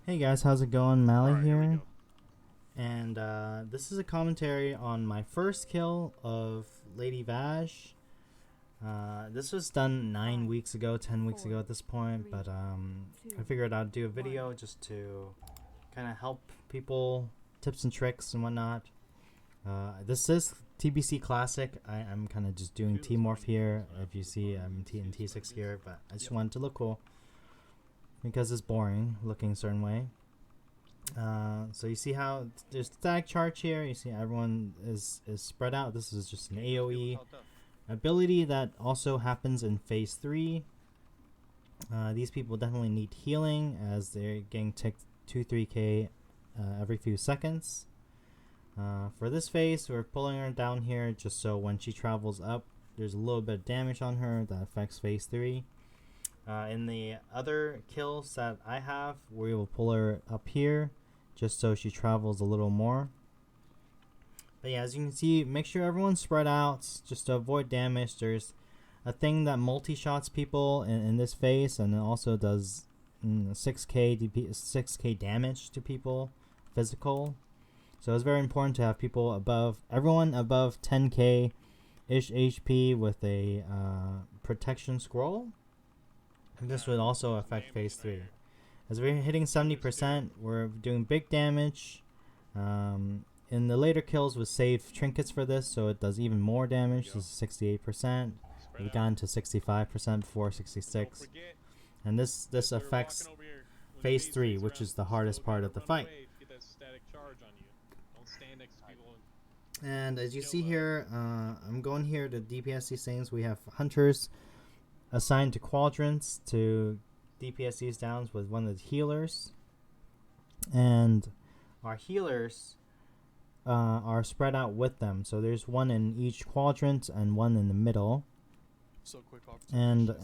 Hey guys, how's it going? Mally Alright, here we here, go. and this is a commentary on my first kill of Lady Vashj. This was done 9 weeks ago, 10 weeks ago at this point, but I figured I'd do a video just to kind of help people, tips and tricks and whatnot. This is TBC Classic. I'm kind of just doing T-Morph here. If you see, I'm in T6 here, but I just wanted to look cool because it's boring looking a certain way. So you see how there's static charge here. You see everyone is spread out. This is just an AoE ability that also happens in phase 3. These people definitely need healing as they're getting ticked 2-3k every few seconds. For this phase, we're pulling her down here just so when she travels up, there's a little bit of damage on her that affects phase 3. In the other kills that I have, we will pull her up here just so she travels a little more. But yeah, as you can see, make sure everyone's spread out just to avoid damage. There's a thing that multi-shots people in this phase, and it also does 6k damage to people, physical. So it's very important to have people everyone above 10k ish HP with a protection scroll. And this would also affect phase 3. As we're hitting 70%, we're doing big damage. In the later kills, we saved trinkets for this, so it does even more damage. This is 68%. We've gotten to 65% before 66. And this affects phase 3, which is the hardest part of the fight. And as you see here, I'm going here to DPS these things. We have hunters assigned to quadrants to DPS these downs with one of the healers, and our healers are spread out with them. So there's one in each quadrant and one in the middle. And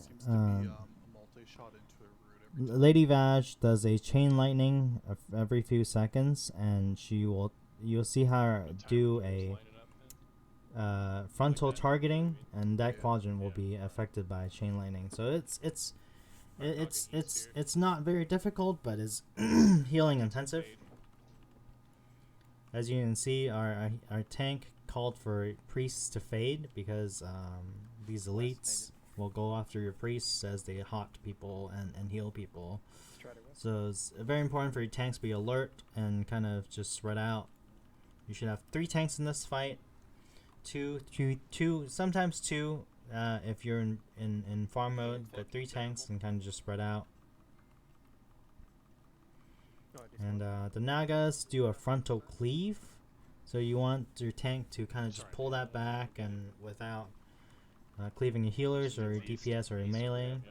Lady Vashj does a chain lightning every few seconds, and you'll see her do a frontal targeting, and that quadrant will be affected by chain lightning. So it's not very difficult, but it's healing intensive. As you can see, our tank called for priests to fade because these elites will go after your priests as they hot people and heal people. So it's very important for your tanks to be alert and kind of just spread out. You should have 3 tanks in this fight. Two, sometimes 2 if you're in farm mode, but 3 tanks and kind of just spread out. And the Nagas do a frontal cleave, so you want your tank to kind of just pull that back and without cleaving your healers or your DPS or your melee.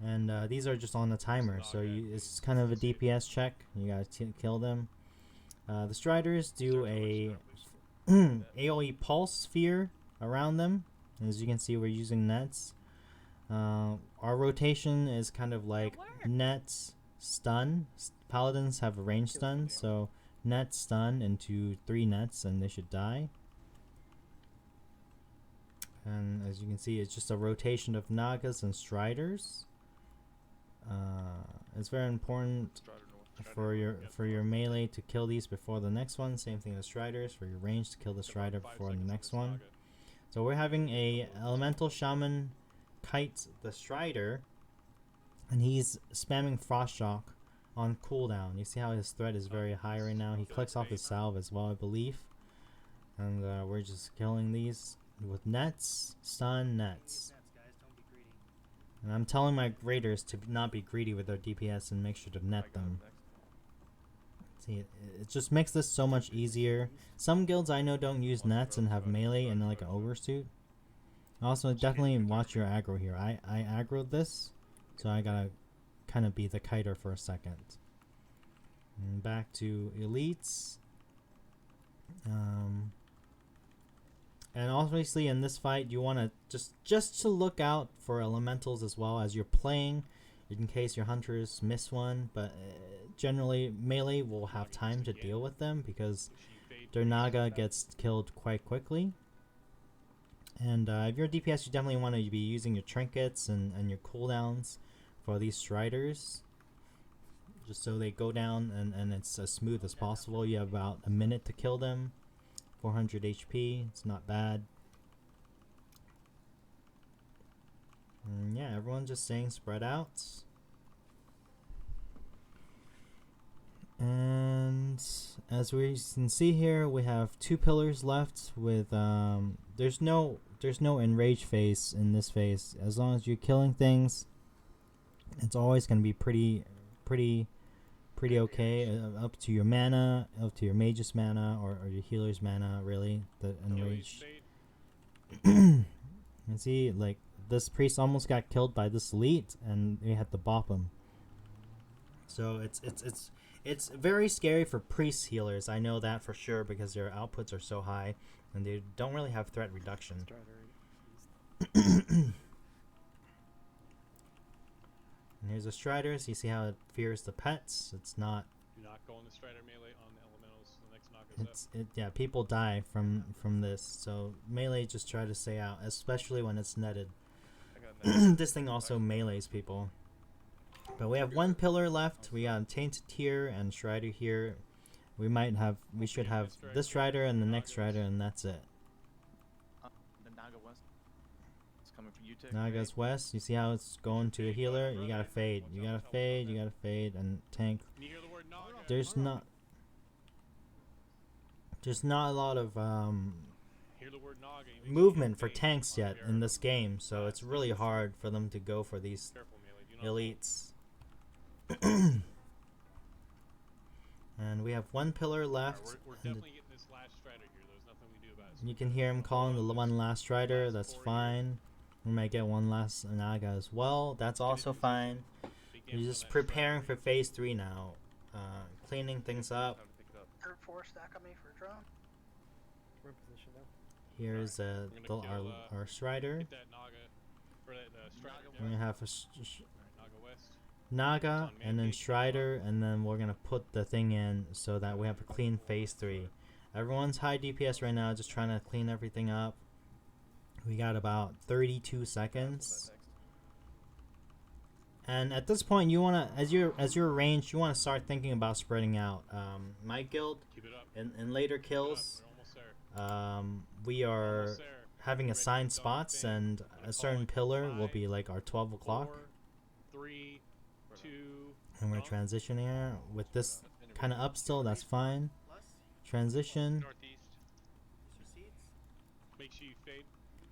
And these are just on the timer, so it's kind of a DPS check. You gotta kill them. The Striders do a AoE pulse sphere around them. As you can see, we're using nets. Our rotation is kind of like nets, stun. Paladins have a range stun, so net stun into 3 nets and they should die. And as you can see, it's just a rotation of Nagas and Striders. It's very important for your melee to kill these before the next one. Same thing as Striders, for your range to kill the Strider before the next one. So we're having a elemental shaman kite the Strider, and he's spamming frost shock on cooldown. You see how his threat is very high right now. He clicks off his salve as well, I believe. And we're just killing these with nets, stun, nets. And I'm telling my raiders to not be greedy with their DPS and make sure to net them. See, it just makes this so much easier. Some guilds I know don't use nets and have melee in like an ogre suit. Also, definitely watch your aggro here. I aggroed this, so I gotta kind of be the kiter for a second. And back to elites. And obviously in this fight, you want to just to look out for elementals as well as you're playing, in case your hunters miss one. But generally, melee will have time to deal with them because their Naga gets killed quite quickly. And if you're a DPS, you definitely want to be using your trinkets and your cooldowns for these Striders. just so they go down and it's as smooth as possible. You have about a minute to kill them. 400 HP, it's not bad. And yeah, everyone's just staying spread out. And as we can see here, we have 2 pillars left with there's no enrage phase in this phase. As long as you're killing things, it's always going to be pretty okay. Up to your mana, up to your mage's mana, or your healer's mana, really. The enrage. You see, like, this priest almost got killed by this elite, and they had to bop him. So it's very scary for priest healers. I know that for sure because their outputs are so high, and they don't really have threat reduction. And here's a Strider, so you see how it fears the pets. It's not. Do not go on the Strider melee on the elementals. The next knock is up. Yeah, people die from this. So melee, just try to stay out, especially when it's netted. This thing also melees people. But we have 1 pillar left. We got Tainted here and Strider here. We should have this Strider and the next Strider, and that's it. The Naga West. It's coming for you, Tick. Naga's west. You see how it's going to a healer? You gotta fade. You gotta fade. You gotta fade and tank. There's not a lot of movement for tanks yet in this game, so it's really hard for them to go for these elites. And we have 1 pillar left. We're definitely getting this last Strider here. There's nothing we do about it. You can hear him calling the one last Strider. That's fine. We might get 1 last Naga as well. That's also fine. You're just preparing for phase 3 now. Cleaning things up. Group 4 stack on me for drone. We're in position now. Here's our Strider. Get that Naga, or that Strider. We're gonna have a Naga West. Naga and then Strider, and then we're gonna put the thing in so that we have a clean phase 3. Everyone's high DPS right now, just trying to clean everything up. We got about 32 seconds. And at this point, you wanna, as you're ranged, you wanna start thinking about spreading out. My guild, in later kills, we are having assigned spots, and a certain pillar will be like our 12 o'clock. 3, 2, and we're transitioning here with this kind of up still. That's fine. Transition. make sure you fade.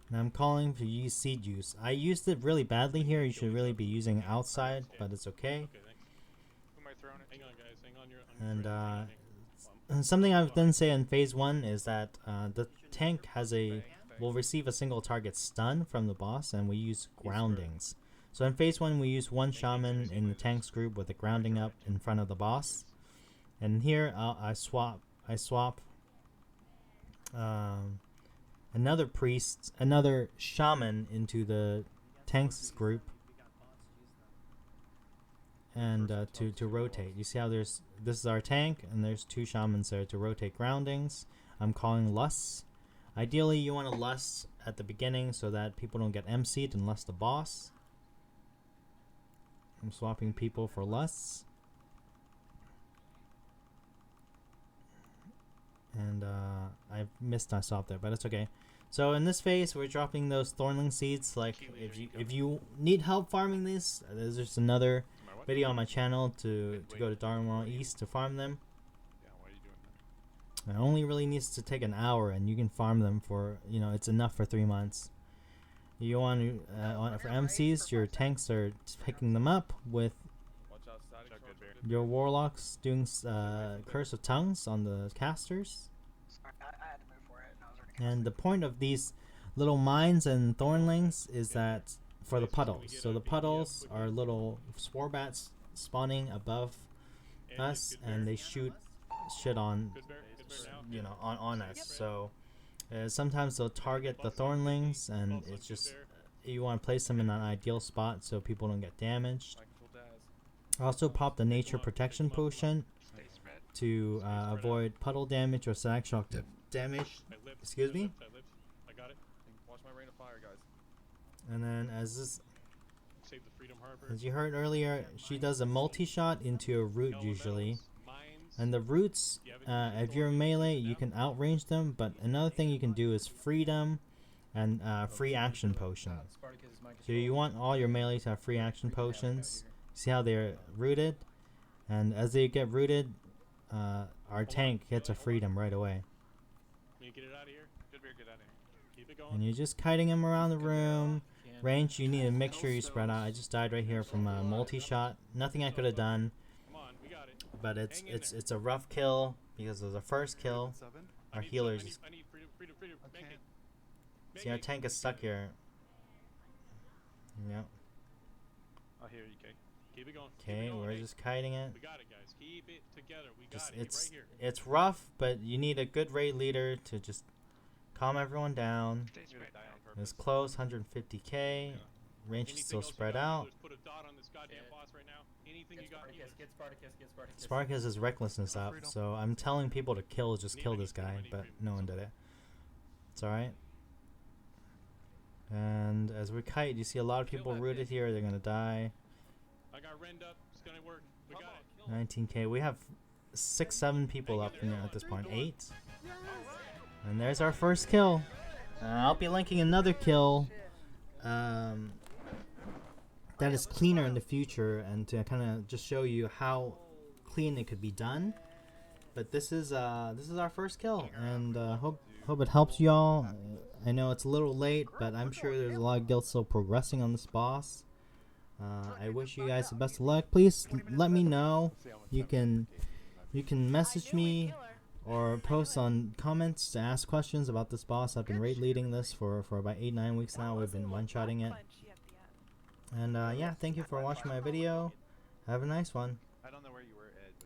And I'm calling to use seed juice. I used it really badly here. You should really be using outside, but it's okay. Okay, thanks. Who am I throwing it? Hang on, guys. Hang on. Your And something I didn't say in phase 1 is that the tank will receive a single target stun from the boss, and we use groundings. So in phase 1, we use 1 shaman in the tanks group with a grounding up in front of the boss. And here I swap another shaman into the tanks group, and to rotate. You see how this is our tank, and there's 2 shamans there to rotate groundings. I'm calling lusts. Ideally, you want to lust at the beginning so that people don't get MC'd and lust the boss. I'm swapping people for lusts. And I missed my stop there, but it's okay. So in this phase, we're dropping those thornling seeds. Like, if you need help farming these, there's just another video on my channel to go to Darwin East to farm them. Yeah, why are you doing that? It only really needs to take an hour, and you can farm them for, it's enough for 3 months. You want to, for MCs, your tanks are picking them up with your warlocks doing Curse of Tongues on the casters. Sorry, I had to move for it. And I was already And the point of these little mines and thornlings is that for the puddles. So the puddles are little spore bats spawning above us, and they shoot shit on, on us. So sometimes they'll target the thornlings, and it's just, you want to place them in an ideal spot so people don't get damaged. Also pop the nature protection potion to avoid puddle damage or static shock damage. Excuse me. I got it. Watch my rain of fire, guys. And then as this, save the Freedom Harbor. As you heard earlier, she does a multi-shot into a root usually. And the roots, if you're melee, you can outrange them, but another thing you can do is freedom and free action potion. So you want all your melee to have free action potions. See how they're rooted? And as they get rooted, our tank gets a freedom right away. You get it out of here. Good beer, get out of here. Keep it going. And you're just kiting him around the room. Range, you need to make sure you spread out. I just died right here from a multi-shot. Nothing I could have done. Come on, we got it. But it's a rough kill because it was the first kill. Our healers. I need freedom. Make it. See, our tank is stuck here. Yep. I'll hear you, Kay. Keep it going. Okay, we're just kiting it. We got it, guys. Keep it together. We Just got it. Right here. it's rough, but you need a good raid leader to just calm everyone down. You're gonna die on purpose. It's close, 150k. Range is still spread out. Put a dot on this goddamn boss right now. Anything you got. Get Spartacus. Spartacus is recklessness up, so I'm telling people to just kill this guy, but no one did it. It's alright. And as we kite, you see a lot of people rooted here. They're gonna die. I got rend up. It's gonna work. We got it. 19k. We have 6-7 people up in there at this point. 8. And there's our first kill. I'll be linking another kill that is cleaner in the future, and to kind of just show you how clean it could be done. But this is our first kill, and hope it helps y'all. I know it's a little late, but I'm sure there's a lot of guilds still progressing on this boss. I wish you guys the best of luck. Please let me know. You can message me or post on comments to ask questions about this boss. I've been raid leading this for about 8-9 weeks now. We've been one-shotting it. And yeah, thank you for watching my video. Have a nice one.